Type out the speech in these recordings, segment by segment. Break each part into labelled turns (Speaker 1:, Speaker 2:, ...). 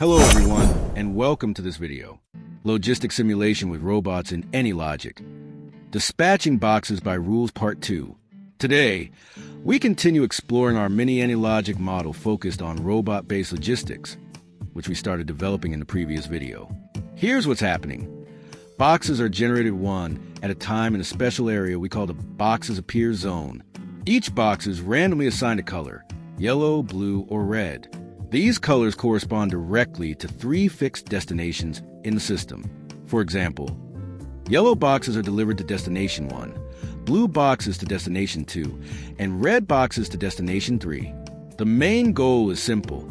Speaker 1: Hello everyone, and welcome to this video. Logistic Simulation with Robots in AnyLogic. Dispatching Boxes by Rules Part 2. Today, we continue exploring our mini AnyLogic model focused on robot-based logistics, which we started developing in the previous video. Here's what's happening. Boxes are generated one at a time in a special area we call the Boxes Appear Zone. Each box is randomly assigned a color, yellow, blue, or red. These colors correspond directly to three fixed destinations in the system. For example, yellow boxes are delivered to Destination 1, blue boxes to Destination 2, and red boxes to Destination 3. The main goal is simple.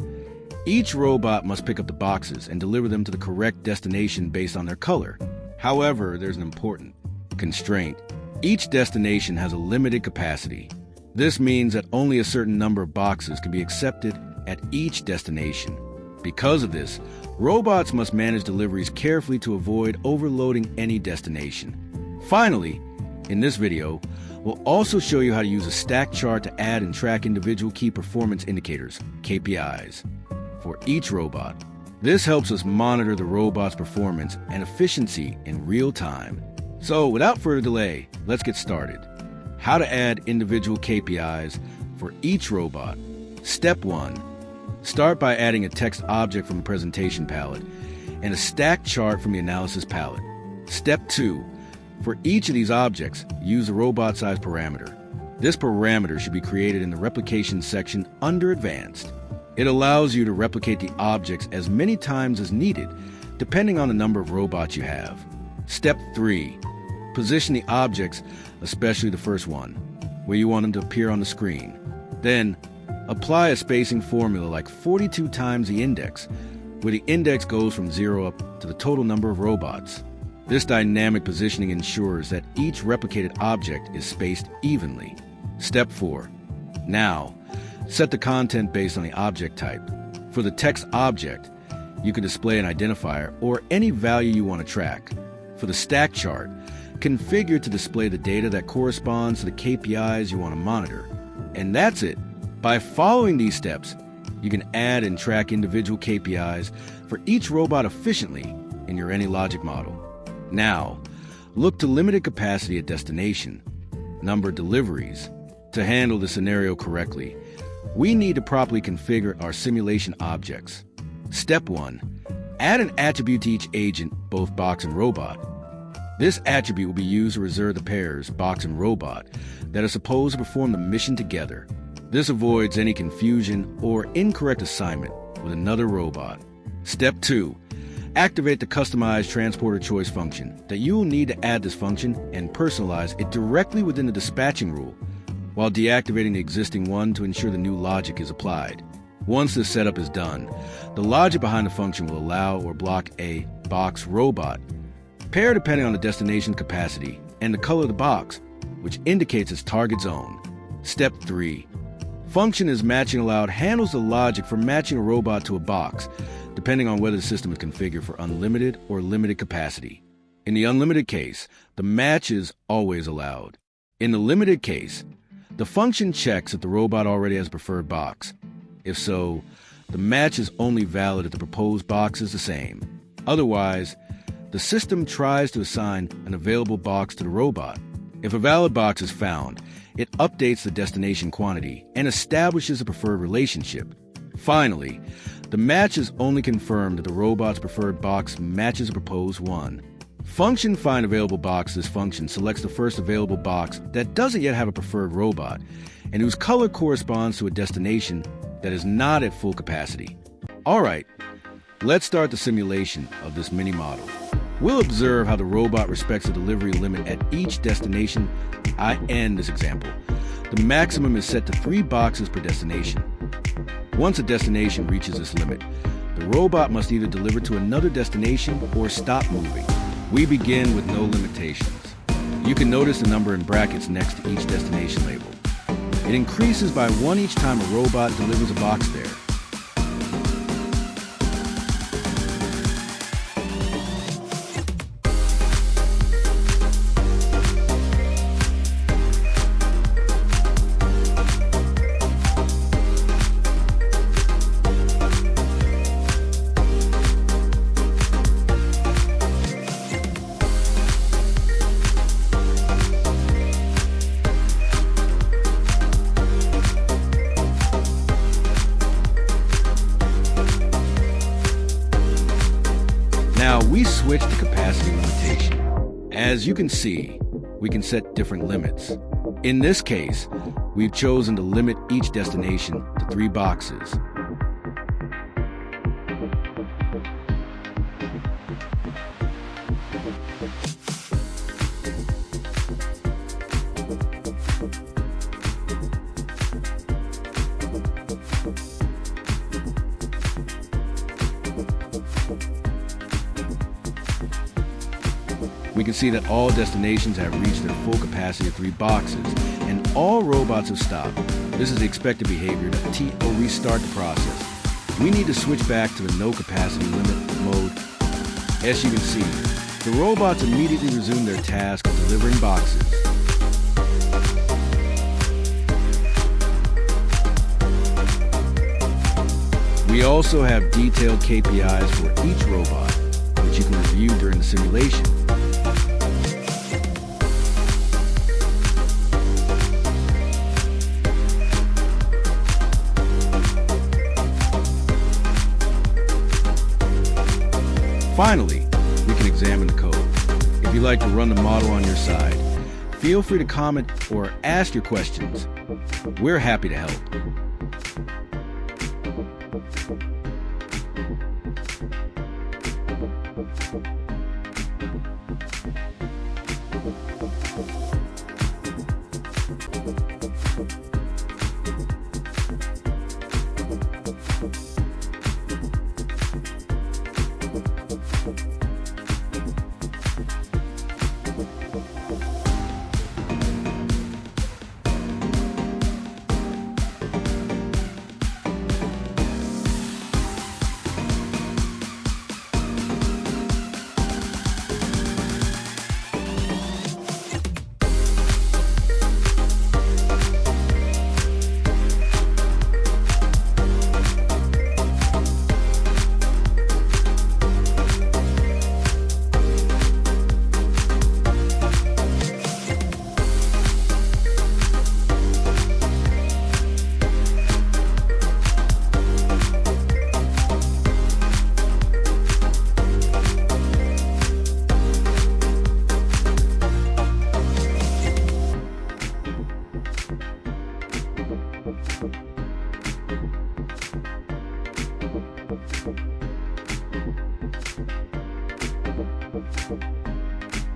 Speaker 1: Each robot must pick up the boxes and deliver them to the correct destination based on their color. However, there's an important constraint. Each destination has a limited capacity. This means that only a certain number of boxes can be accepted at each destination. Because of this, robots must manage deliveries carefully to avoid overloading any destination. Finally, in this video, we'll also show you how to use a stack chart to add and track individual key performance indicators, KPIs, for each robot. This helps us monitor the robot's performance and efficiency in real time. So without further delay, let's get started. How to add individual KPIs for each robot. Step 1. Start by adding a text object from the presentation palette and a stack chart from the analysis palette. Step 2. For each of these objects, use the robot size parameter. This parameter should be created in the replication section under Advanced. It allows you to replicate the objects as many times as needed, depending on the number of robots you have. Step 3. Position the objects, especially the first one, where you want them to appear on the screen. Then, apply a spacing formula like 42 times the index, where the index goes from 0 up to the total number of robots. This dynamic positioning ensures that each replicated object is spaced evenly. Step 4. Now, set the content based on the object type. For the text object, you can display an identifier or any value you want to track. For the stack chart, configure to display the data that corresponds to the KPIs you want to monitor. And that's it. By following these steps, you can add and track individual KPIs for each robot efficiently in your AnyLogic model. Now, look to limited capacity at destination, number deliveries. To handle the scenario correctly, we need to properly configure our simulation objects. Step 1. Add an attribute to each agent, both box and robot. This attribute will be used to reserve the pairs, box and robot, that are supposed to perform the mission together. This avoids any confusion or incorrect assignment with another robot. Step 2. Activate the Customize Transporter Choice function that you will need to add this function and personalize it directly within the dispatching rule, while deactivating the existing one to ensure the new logic is applied. Once this setup is done, the logic behind the function will allow or block a box robot pair depending on the destination capacity and the color of the box, which indicates its target zone. Step 3. Function is matching allowed handles the logic for matching a robot to a box, depending on whether the system is configured for unlimited or limited capacity. In the unlimited case, the match is always allowed. In the limited case, the function checks if the robot already has a preferred box. If so, the match is only valid if the proposed box is the same. Otherwise, the system tries to assign an available box to the robot. If a valid box is found, it updates the destination quantity and establishes a preferred relationship. Finally, the match is only confirmed if the robot's preferred box matches a proposed one. Function find available box. This function selects the first available box that doesn't yet have a preferred robot and whose color corresponds to a destination that is not at full capacity. All right, let's start the simulation of this mini model. We'll observe how the robot respects the delivery limit at each destination. In this example, the maximum is set to 3 boxes per destination. Once a destination reaches this limit, the robot must either deliver to another destination or stop moving. We begin with no limitations. You can notice the number in brackets next to each destination label. It increases by 1 each time a robot delivers a box there. Now we switch to capacity limitation. As you can see, we can set different limits. In this case, we've chosen to limit each destination to 3 boxes. We can see that all destinations have reached their full capacity of 3 boxes, and all robots have stopped. This is the expected behavior to restart the process. We need to switch back to the no capacity limit mode. As you can see, the robots immediately resume their task of delivering boxes. We also have detailed KPIs for each robot, which you can review during the simulation. Finally, we can examine the code. If you'd like to run the model on your side, feel free to comment or ask your questions. We're happy to help.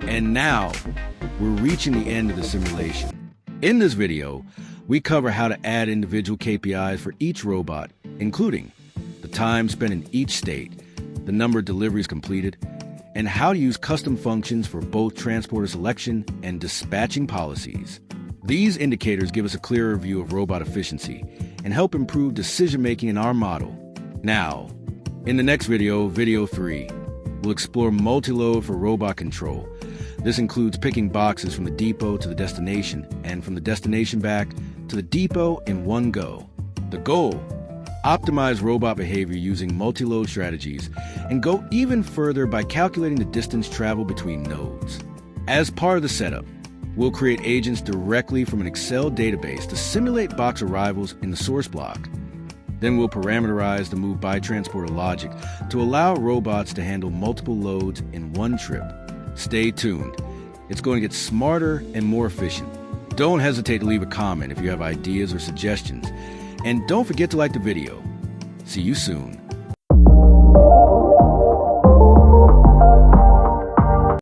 Speaker 1: And now, we're reaching the end of the simulation. In this video, we cover how to add individual KPIs for each robot, including the time spent in each state, the number of deliveries completed, and how to use custom functions for both transporter selection and dispatching policies. These indicators give us a clearer view of robot efficiency and help improve decision-making in our model. Now, in the next video, video 3, we'll explore multi-load for robot control. This includes picking boxes from the depot to the destination and from the destination back to the depot in one go. The goal: optimize robot behavior using multi-load strategies and go even further by calculating the distance traveled between nodes. As part of the setup, we'll create agents directly from an Excel database to simulate box arrivals in the source block. Then we'll parameterize the move by transporter logic to allow robots to handle multiple loads in one trip. Stay tuned. It's going to get smarter and more efficient. Don't hesitate to leave a comment if you have ideas or suggestions. And don't forget to like the video. See you soon.